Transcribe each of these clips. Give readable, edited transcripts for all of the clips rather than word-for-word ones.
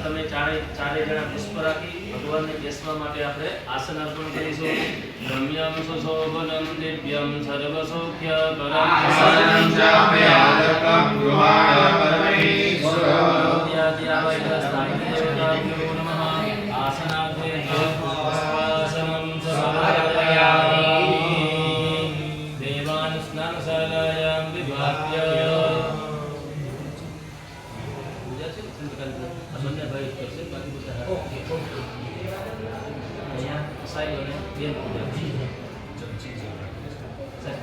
તમે ચારે જણા પુષ્પ રાખી ભગવાનને બેસવા માટે આપણે આસન અર્પણ કરીશું. રમ્યમ સુશોભનમ દિવ્યમ સર્વસૌખ્ય પરમ આસનં ચાપ્યાદકં ગૃહાણ પરમેશ્વરત્યાદિ આવૈતસ્થાનિ દેવતાભ્યો નમઃ. આસનાગ્રે પુષ્પાસનં સમર્પયામિ. દેવાન સ્નાનશાલાયાં વિભાવ્ય બંને ભાઈ કરશે બાકી બધા અહીંયા સાહેબ અને બેન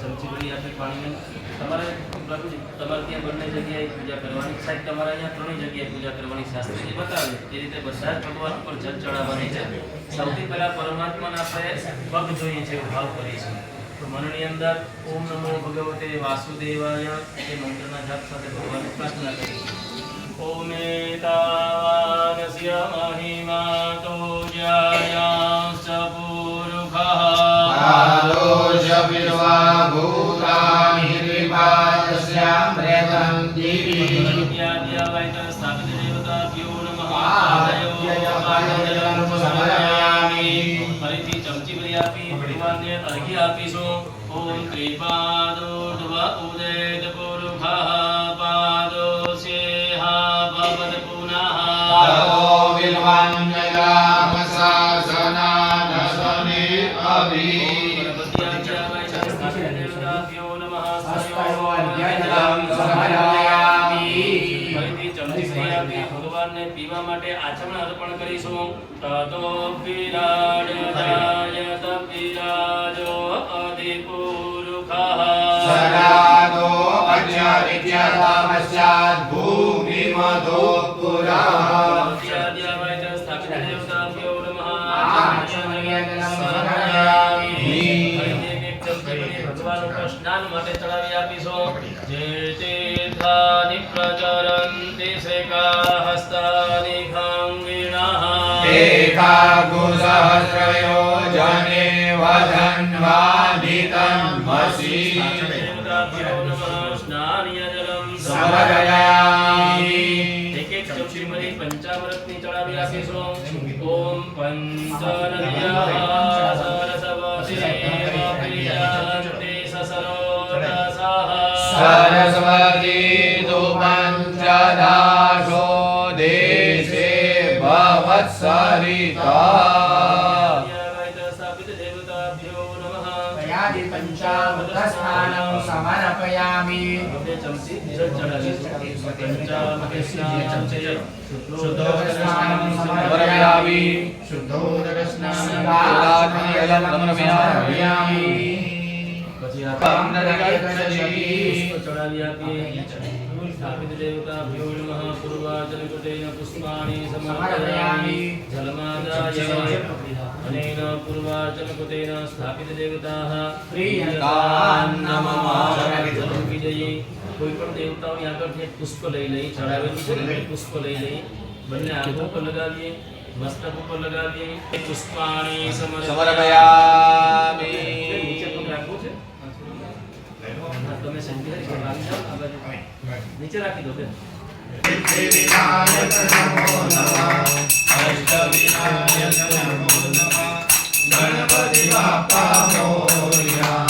ચમચી ભરી આપે પાણીને. તમારે પ્રભુજી તમારે ત્યાં બંને જગ્યાએ પૂજા કરવાની. સાહેબ તમારે અહીંયા ત્રણેય જગ્યાએ પૂજા કરવાની શાસ્ત્રી બતાવે એ રીતે બધા જ ભગવાન ઉપર જળ ચડાવવાની છે. સૌથી પહેલા પરમાત્માને આપણે પગ જોઈએ છે એવું ભાવ કરીશું. તો મનની અંદર ઓમ નમો ભગવતે વાસુદેવાય એ મંત્રના જાપ સાથે ભગવાનને પ્રાર્થના કરીશું. ओमेतावानस्य महिमातो ज्यायाश्च पुरुषः आलोच विर्वा भूतानि त्रिपादस्यामृतं दिवि स्थापित देवताभ्यो नमः. आदयो समर्पयामि. ફરીથી ચમચી ભરી આપી ભગવાનને અર્ઘ્ય આપીશું. ઓમ ત્રિપાદોર્ધ્વ ઉદયત પુરુષઃ પાદો ભગવાનને પીવા માટે આચમન અર્પણ કરીશું. તતો વિરાજયાત વિરાજો અધિપુરુષઃ સદાદો અજ્ઞાવિદ્યાતામસ્યાદ ભૂમિમધો પુરઃ સ્થાપિત દેવતાભ્યો નમઃ. ભગવાન ઉપર સ્નાન માટે ચડાવી આપીશું. જે તીર્થાનિ પ્રચરન્તિ શ્રેકાહસ્તાનિ ખાંગિણઃ એકાગુસહસ્રયો જને વધન્વાધિતન્મસી દેવતાભ્યો નમઃ. સ્નાનીય જલમ સમર્પયામિ. એક એક ચમચી ભરી પંચામૃતની ચડાવી આપીશું. ઓમ પંચનદ્યઃ સરસ્વતી તુ પંચદાશો દેશે ભવત્સરિતા. સ્થાપિત દેવતાભ્યો નમઃ. તયાદિ પંચામૃતસ્નાનં સમર્પયામિ. બે ચમચી જળ ચડાવીશું. પંચામૃતસ્નાન છે શુદ્ધોદકસ્નાનં સમર્પયામિ. શુદ્ધોદકસ્નાનં સમર્પયામિ. પછી આપણે ચડાવી આપીએ. સ્થાપિત દેવતાભ્યો નમઃ. પૂર્વાચલ કુટેન પુષ્પાણિ સમર્પયામિ. જલમાદાય અનેન પૂર્વાચલ કુટેન સ્થાપિત દેવતાઃ પ્રિયતાન નમઃ. વિજયી. કોઈ પણ દેવતાઓની આગળથી એક પુષ્પ લઈ લઈ ચડાવેલું છે ને પુષ્પ લઈ લઈ બંને આંખો પર લગાવીએ, મસ્તક ઉપર લગાવીએ. પુષ્પાણિ સમર્પયામિ. નીચે પગ રાખવું છે. તમે સંકેત રાખી જાઓ. આ બાજુ નીચે રાખી દો બેન. વિનાયક નમો નમઃ. અષ્ટવિનાયક નમો નમઃ. ગણપતિ બાપ્પા મોરયા.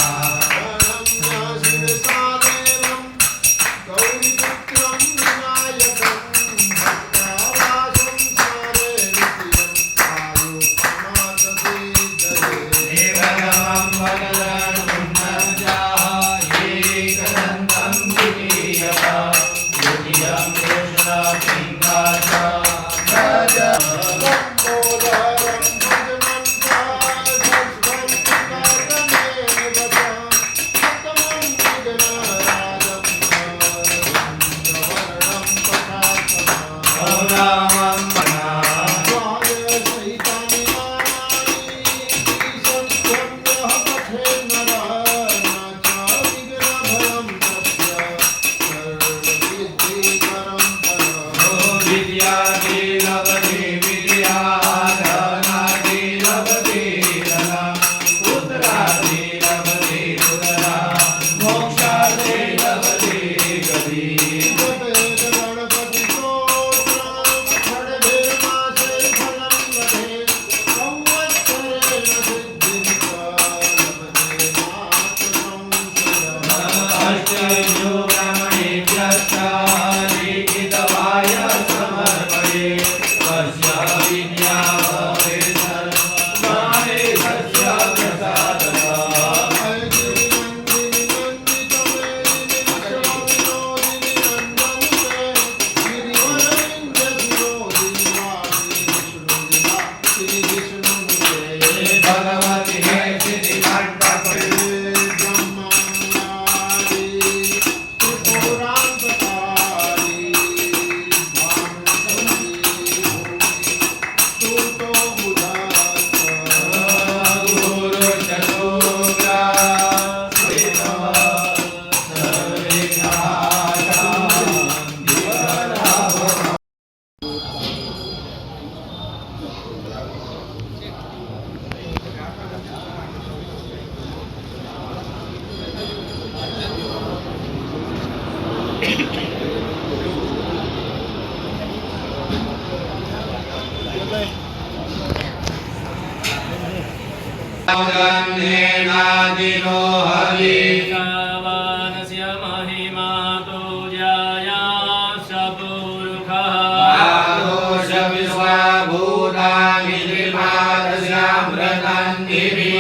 નાદિનો હવિ કાવાનસ્ય મહિમા તુજ્યાયા સપુરુખઃ આદોષ વિશ્વભૂતાનિ ત્રિપાદસ્યામૃતં દિવિ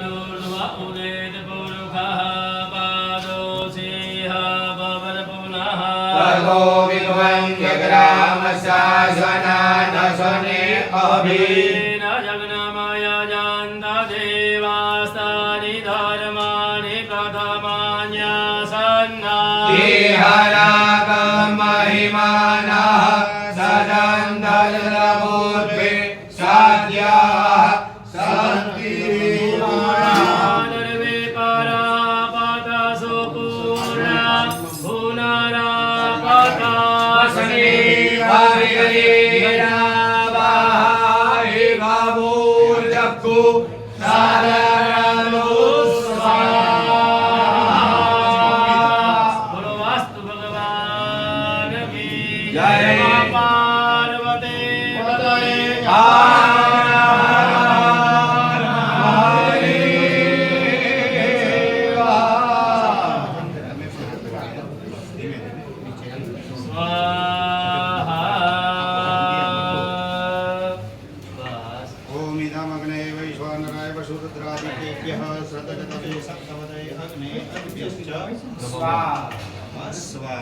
દુર્વ ઉદેત પુરુખઃ પાદોષિહ ભવર પુનઃ તતો વિદ્વં જગ્રામશાસનાનસને અભિ ન જગ્નમય જાન્તા દેવાસ્તાનિ ધર્માણિ કથમાન્યાસન્ના દેહરાગ મહિમાનઃ સદંતલભૂત્વે સાધ્યાઃ સન્તિ સર્વે પરાપતસો પૂર્ણા પુનરાપતસ્મિ બોલો વાસ્તુ ભગવાન કી જય. પાર્વતી પતયે સ્વાહા. બસ. ओम इदमग्ने वैश्वानराय वसुरुद्रादिकेभ्यः सततवे सप्तवदे अग्ने अभ्यश्च स्वाहा स्वाहा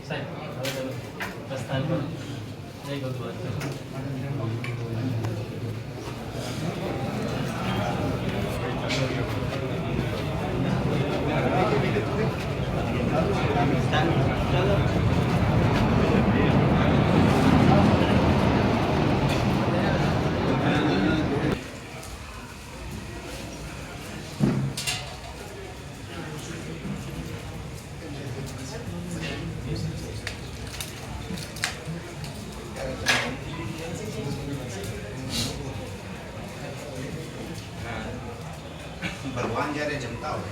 સાહેબ, હવે તમે પ્રસ્થાન કરો. જય ભગવાન. ભગવાન જ્યારે જમતા હોય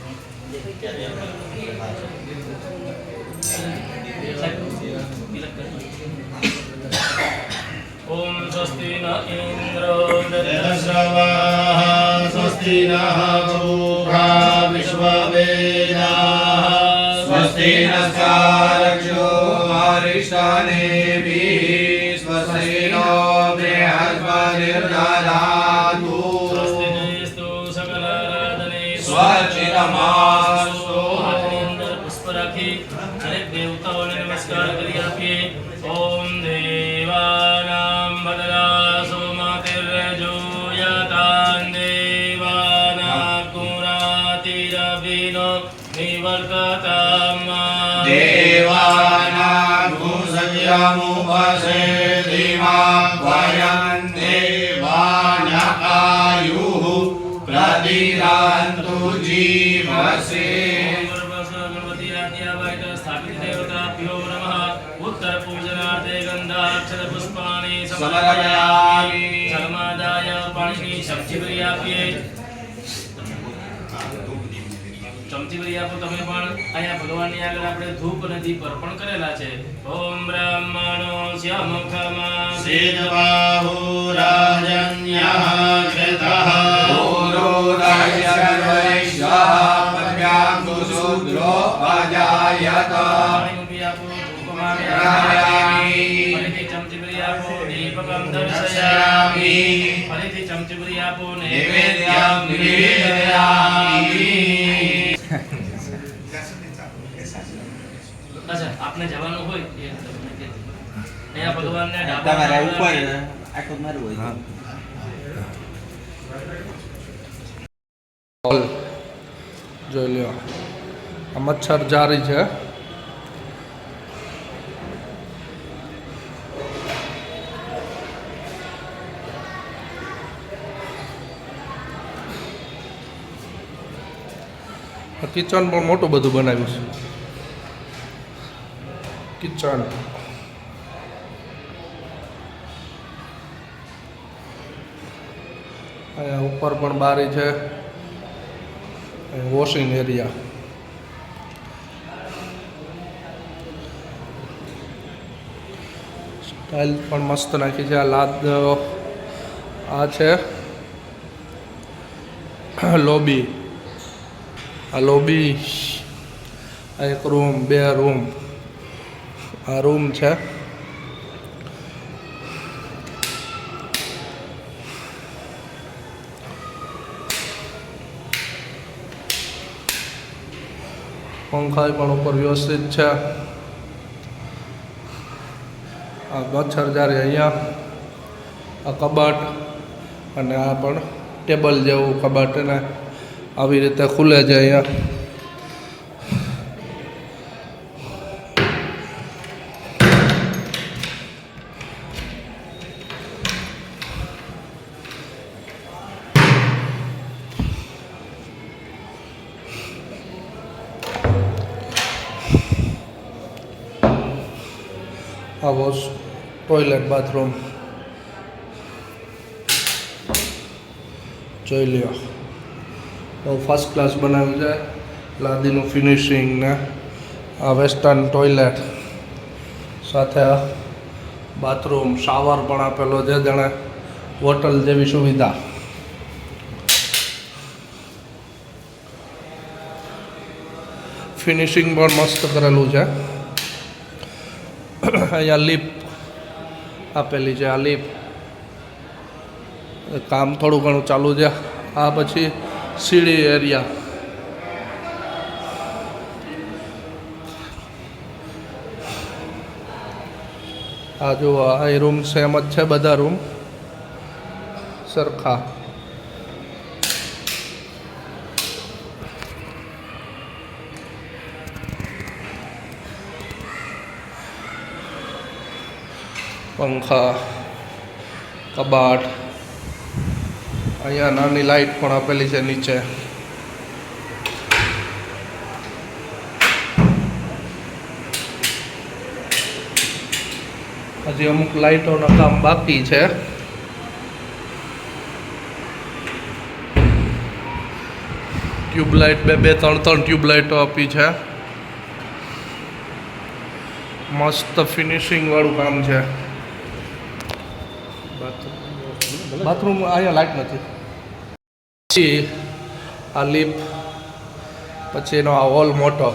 ઓમ સ્વસ્તિ ન ઇન્દ્રો શ્રવાઃ સ્વસ્તિ નઃ પૂષા વિશ્વવેદાઃ સ્વસ્તિ નસ્તારક્ષો અરિષ્ટાનેમિઃ સ્વસ્તિ નો બૃહસ્પતિર્દધાતુ સ્વસ્તિસ્તુ સકલારાધને સ્વર્ચિતમાસ્તુ. હાથની અંદર પુષ્પ રાખી દરેક દેવતાઓને નમસ્કાર કરી આપીએ. ઓમ દેવાનાં ભદ્રાસો માતિર્જોયતાન દેવાનાં પુરાતિરવિનો નિવર્તતામ દેવાનાં કુસંયમુપસેદિમાં વયં દેવાન આયુઃ પ્રતિરાંતુ જીવસે. ગણપતિ આદ્યાવાય સ્થાપિત દેવતાભ્યો નમઃ. ઉત્તર પૂજનાર્થે ગંધાક્ષર પુષ્પાણિ સમર્પયામિ. જલમાદાય પાણીની ચમચી ભરી આપીએ. ચમચી ભરી આપો તમે પણ. અહીંયા ભગવાનની આગળ આપણે ધૂપ અને દીપ અર્પણ કરેલા છે. ઓમ બ્રાહ્મણો સ્યમુખમાં સિદ્ધબાહુરાજન્યઃ કૃતઃ પૂરોદયસ્યવૈશ્યઃ પદ્યાંગુ શૂદ્રો અજાયત. પાણી મૂકી આપો. ધૂપમાં ધ્યાયામિ. ફરીથી ચમચી ભરી આપો. દીપકમ દર્શયામિ. દર્શયામિ. ફરીથી ચમચી ભરી આપો. નૈવેદ્યં નિવેદયામિ. અચ્છા, આપને જવાનું હોય એ તમને કહેજો. અહીંયા ભગવાનને ડાબા તમારા હાથ ઉપર રાખી આટો મારવો હોય જોઈ લ્યો આ મચ્છર જારી છે. કિચન પણ મોટું બધું બનાવ્યું છે. કિચન અહીંયા ઉપર પણ બારી છે. વોશિંગ એરિયા ટાઇલ પણ મસ્ત નાખી છે. આ લાદ આ છે લોબી. આ લોબી, આ એક રૂમ, 2 રૂમ. આ રૂમ છે. પંખા પણ ઉપર વ્યવસ્થિત છે. આ મચ્છરજારી અહીંયા, આ કબાટ અને આ પણ ટેબલ જેવું કબાટ ને આવી રીતે ખુલે છે અહીંયા. આ વોશ ટોયલેટ બાથરૂમ જોઈ લ્યો, બહુ ફર્સ્ટ ક્લાસ બનાવ્યું છે. લાદીનું ફિનિશિંગ ને આ વેસ્ટર્ન ટોયલેટ સાથે આ બાથરૂમ, શાવર પણ આપેલો છે, જાણે હોટલ જેવી સુવિધા. ફિનિશિંગ પણ મસ્ત કરેલું છે. અહીંયા લિફ્ટ આપેલી છે. આ લિફ્ટ કામ થોડું ઘણું ચાલુ છે. આ પછી સીડી એરિયા. આ જો આ રૂમ સેમ જ છે, બધા રૂમ સરખા. પંખા, કબાટ, અહીંયા નાની લાઇટ પણ આપેલી છે નીચે. હજી અમુક લાઇટોના કામ બાકી છે. ટ્યુબલાઇટ 2 3 ટ્યુબલાઇટો આપી છે. મસ્ત ફિનિશિંગ વાળું કામ છે. બાથરૂમ અહીંયા લાઇટ નથી. પછી આ લિફ્ટ, પછી એનો આ હોલ મોટો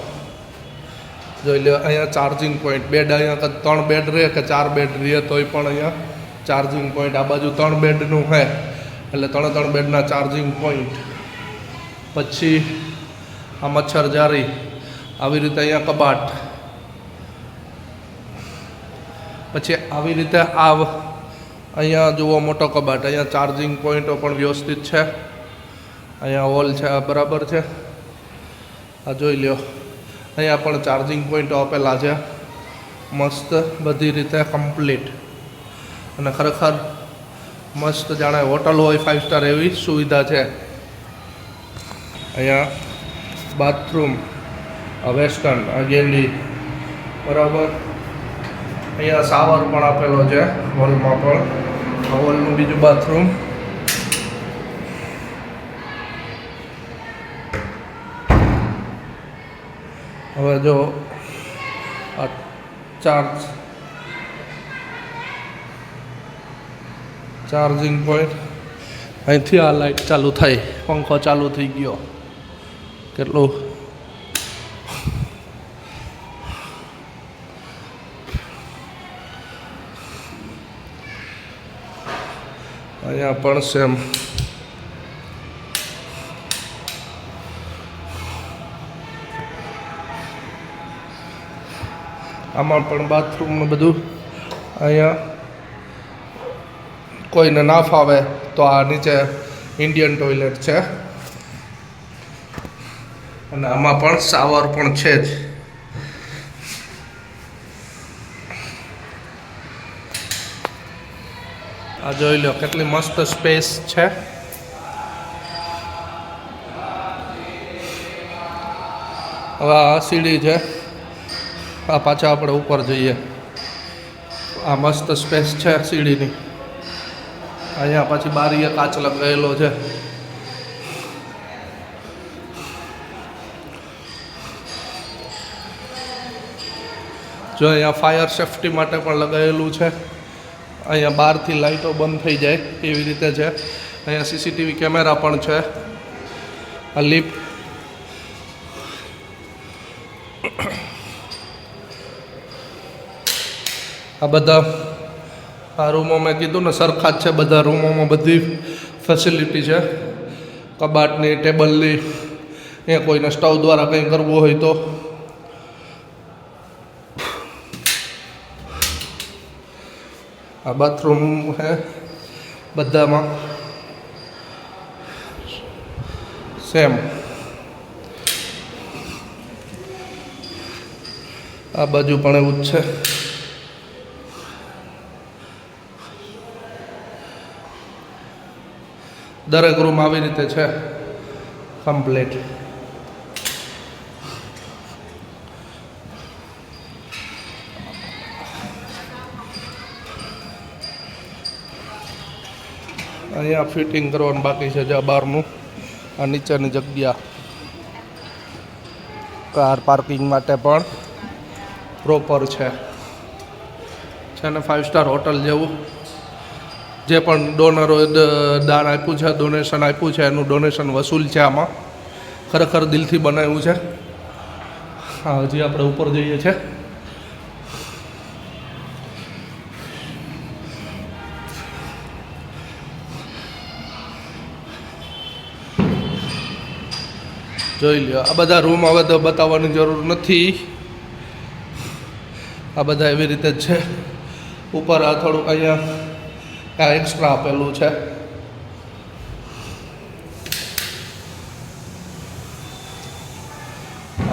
જોઈ લો. અહીંયા ચાર્જિંગ પોઈન્ટ, બેડ અહીંયા 3 બેડ રહે કે 4 બેડ રહે તોય પણ અહીંયા ચાર્જિંગ પોઈન્ટ. આ બાજુ 3 બેડનું છે એટલે 3 બેડના ચાર્જિંગ પોઈન્ટ. પછી આ મચ્છર જારી, આવી રીતે અહીંયા કબાટ. પછી આવી રીતે અહીંયા જુઓ મોટો કબાટ. અહીંયા ચાર્જિંગ પોઈન્ટો પણ વ્યવસ્થિત છે. અહીંયા હોલ છે, આ બરાબર છે. આ જોઈ લ્યો, અહીંયા પણ ચાર્જિંગ પોઈન્ટો આપેલા છે. મસ્ત બધી રીતે કમ્પ્લીટ અને ખરેખર મસ્ત જાણે હોટલ હોય 5 સ્ટાર એવી સુવિધા છે. અહીંયા બાથરૂમ, આ વેસ્ટર્ન, આ ગેંડી બરાબર. અહીંયા શાવર પણ આપેલો છે હોલમાં પણ. હોલનું બીજું બાથરૂમ. હવે જો આ ચાર્જિંગ પોઈન્ટ, અહીંથી આ લાઇટ ચાલુ થઈ, પંખો ચાલુ થઈ ગયો. કેટલું અહીંયા પણ સેમ. આમાં પણ બાથરૂમનું બધું. અહીંયા કોઈને ના ફાવે તો આ નીચે ઇન્ડિયન ટોયલેટ છે અને આમાં પણ શાવર પણ છે જ. આ જોઈ લો કેટલી મસ્ત સ્પેસ છે. હવે આ સીડી છે. આ પાછા આપણે ઉપર જઈએ. આ મસ્ત સ્પેસ છે સીડીની. અહીંયા પછી બારીએ કાચ લગાવેલો છે. જો અહીંયા ફાયર સેફ્ટી માટે પણ લગાવેલું છે. અહીંયા બહારથી લાઇટો બંધ થઈ જાય એવી રીતે છે. અહીંયા સીસીટીવી કેમેરા પણ છે. આ લિફ્ટ આ બધા આ રૂમો મેં કીધું ને સરખા જ છે. બધા રૂમોમાં બધી ફેસિલિટી છે, કબાટની, ટેબલની. અહીંયા કોઈને સ્ટવ દ્વારા કંઈ કરવું હોય તો. આ બાથરૂમ હે બધામાં સેમ. આ બાજુ પણ એવું જ છે. દરેક રૂમ આવી રીતે છે કમ્પ્લીટ. અહીંયા ફિટિંગ કરવાનું બાકી છે. જ્યાં બહારનું આ નીચેની જગ્યા કાર પાર્કિંગ માટે પણ પ્રોપર છે ને 5 સ્ટાર હોટલ જેવું. જે પણ ડોનરોએ દાન આપ્યું છે, ડોનેશન આપ્યું છે, એનું ડોનેશન વસૂલ છે. આમાં ખરેખર દિલથી બનાવ્યું છે. હા, હજી આપણે ઉપર જઈએ છીએ. જોઈ લ્યો. આ બધા રૂમ હવે તો બતાવવાની જરૂર નથી. આ બધા એવી રીતે જ છે. ઉપર આ થોડુંક અહીંયા આ એક્સ્ટ્રા આપેલું છે.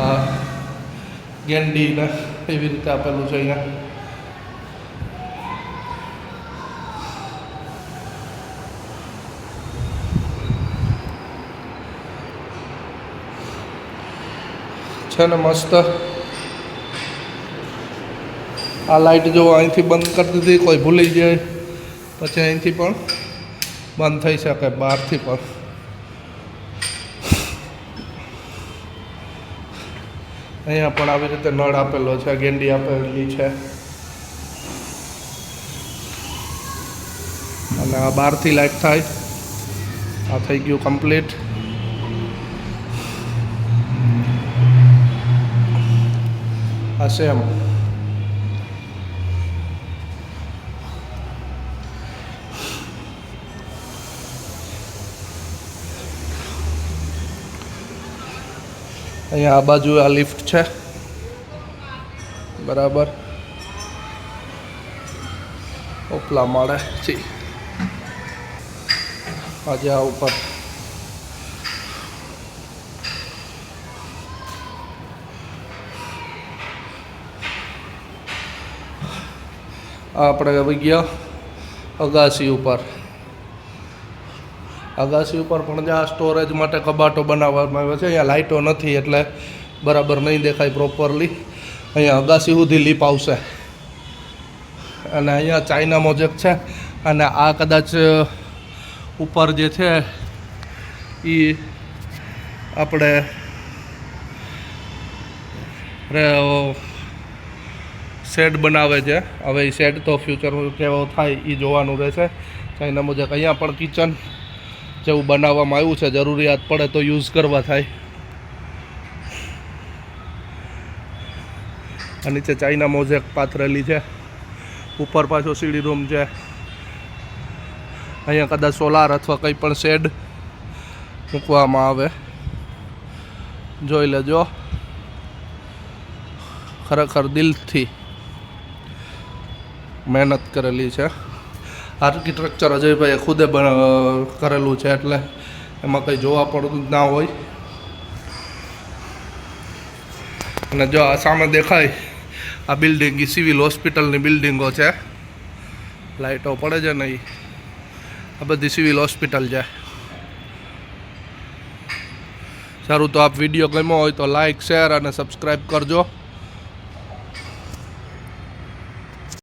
આ ગેંડી ને એવી રીતે આપેલું છે અહીંયા. છે ને મસ્ત. આ લાઇટ જો અહીંથી બંધ કરી દીધી, કોઈ ભૂલી જાય પછી અહીંથી પણ બંધ થઈ શકે, બહારથી પણ. અહીંયા પણ આવી રીતે નળ આપેલો છે, ગેંડી આપેલી છે. અને આ બહારથી લાઇટ થાય. આ થઈ ગયું કમ્પ્લીટ. આ સેમ. અહીંયા આ બાજુ આ લિફ્ટ છે બરાબર. ઉપલા માળે છી આજે આ ઉપર. આપણે આવી ગયા અગાસી ઉપર. અગાસી ઉપર પણ જ્યાં સ્ટોરેજ માટે કબાટો બનાવવામાં આવ્યો છે. અહીંયા લાઇટો નથી એટલે બરાબર નહીં દેખાય પ્રોપરલી. અહીંયા અગાસી સુધી લીપ આવશે. અને અહીંયા ચાઇના મોજેક છે. અને આ કદાચ ઉપર જે છે એ આપણે શેડ બનાવે છે. હવે એ શેડ તો ફ્યુચર કેવો થાય એ જોવાનું રહેશે. ચાઇના મોજેક. અહીંયા પણ કિચન જેવું બનાવવામાં આવ્યું છે. જરૂરિયાત પડે તો યુઝ કરવા થાય. આ નીચે ચાઇના મોઝેક પાથરેલી છે. ઉપર પાછો સીડી રૂમ છે. અહીંયા કદાચ સોલાર અથવા કંઈ પણ શેડ મૂકવામાં આવે. જોઈ લેજો. ખરેખર દિલથી મહેનત કરેલી છે. આર્કિટેક્ચર અજયભાઈએ ખુદે કરેલું છે એટલે એમાં કંઈ જોવા પડતું જ ના હોય. અને જો આ સામે દેખાય આ બિલ્ડિંગ એ સિવિલ હોસ્પિટલની બિલ્ડિંગો છે. લાઇટો પડે છે ને એ આ બધી સિવિલ હોસ્પિટલ છે. સારું, તો આપ વિડીયો ગમ્યો હોય તો લાઈક, શેર અને સબસ્ક્રાઈબ કરજો.